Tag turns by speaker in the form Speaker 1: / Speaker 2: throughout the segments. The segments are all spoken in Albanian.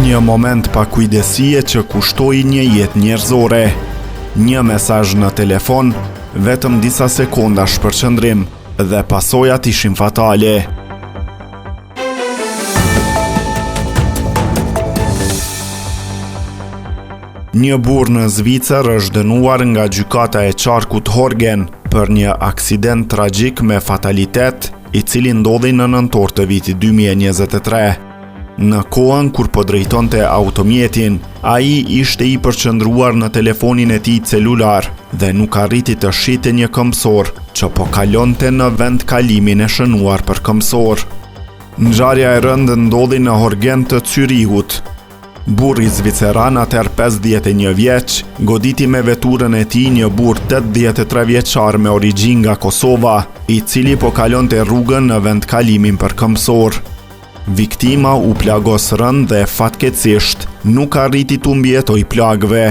Speaker 1: Një moment pa kujdesie që kushtoi një jetë njerëzore. Një mesazh në telefon, vetëm disa sekonda shpërqendrim dhe pasojat ishin fatale. Një burr në Zvicër është dënuar nga gjykata e qarkut Horgen për një aksident tragjik me fatalitet, i cili ndodhi në nëntor të vitit 2023. Në kohën kur po drejtonte automjetin, ai ishte i përqendruar në telefonin e tij celular dhe nuk arriti të shihte një këmbësor që po kalonte në vend kalimin e shënuar për këmbësor. Ngjarja e rëndë ndodhi në Horgen të Zürichut. Burri zviceran, atëherë 51 vjeç, goditi me veturën e tij një burr 83 vjeçar me origjinë nga Kosova, i cili po kalonte rrugën në vend kalimin për këmbësor. Viktima u plagos rënd dhe fatkeqësisht nuk arriti të mbijetoj plagëve.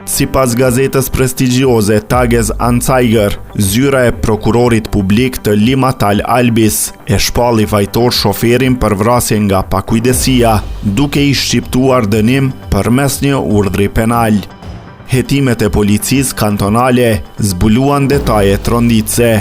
Speaker 1: Sipas gazetës prestigjioze Tages-Anzeiger, zyra e prokurorit publik të Limatal Albis e shpalli fajtor shoferin për vrasje nga pakujdesia, duke i shqiptuar dënim përmes një urdhri penal. Hetimet e policisë kantonale zbuluan detaje tronditëse.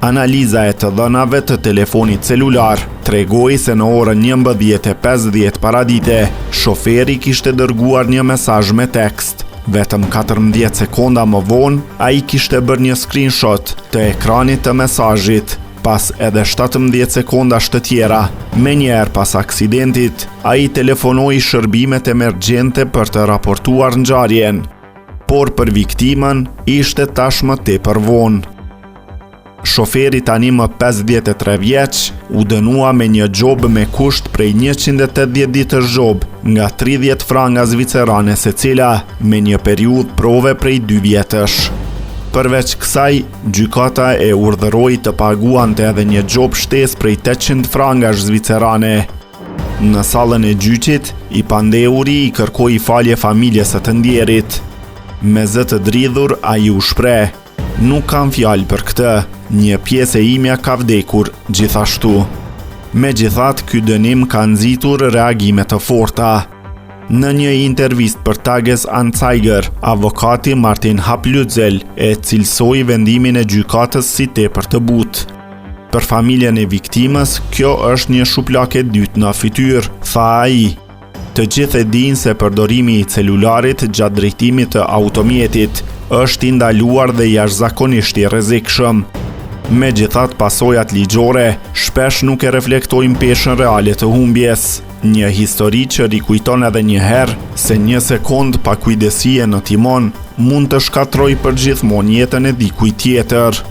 Speaker 1: Analiza e të dhënave të telefonit celular tregoi se në orën 11:50 paradite, shoferi kishte dërguar një mesazh me tekst. Vetëm 14 sekonda më vonë, ai kishte bërë një screenshot të ekranit të mesazhit. Pas edhe 17 sekondash të tjera, menjëherë pas aksidentit, ai telefonoi shërbimet emergjente për të raportuar ngjarjen. Por për viktimën ishte tashmë tepër vonë. Shoferi tani më 53 vjeç u dënua me një gjobë me kusht prej 180 ditësh gjobë nga 30 franga zvicerane secila, me një periudhë prove prej 2 vjetësh. Përveç kësaj, gjykata e urdhëroi të paguante edhe një gjobë shtesë prej 800 frangash zvicerane. Në sallën e gjyqit, i pandeuri i kërkoi falje familjes së të ndjerit. Me zë të dridhur, ai u shpreh: "Nuk kam fjalë për këtë, një pjesë e imja ka vdekur gjithashtu." Megjithatë, ky dënim ka nxitur reagime të forta. Në një intervistë për Tages-Anzeiger, avokati Martin Haplützel e cilësoi vendimin e gjykatës si tepër të butë. Për familjen e viktimës, kjo është një shuplak e dytë në fytyrë, tha ai. Të gjithë e dinë se përdorimi i celularit gjatë drejtimit të automjetit është i ndaluar dhe jashtëzakonisht i rrezikshëm. Megjithatë, pasojat ligjore shpesh nuk e reflektojnë peshën reale të humbjes. Një histori që rikujton edhe një herë se një sekond pa kujdesie në timon mund të shkatrojë përgjithmonë jetën e dikujt tjetër.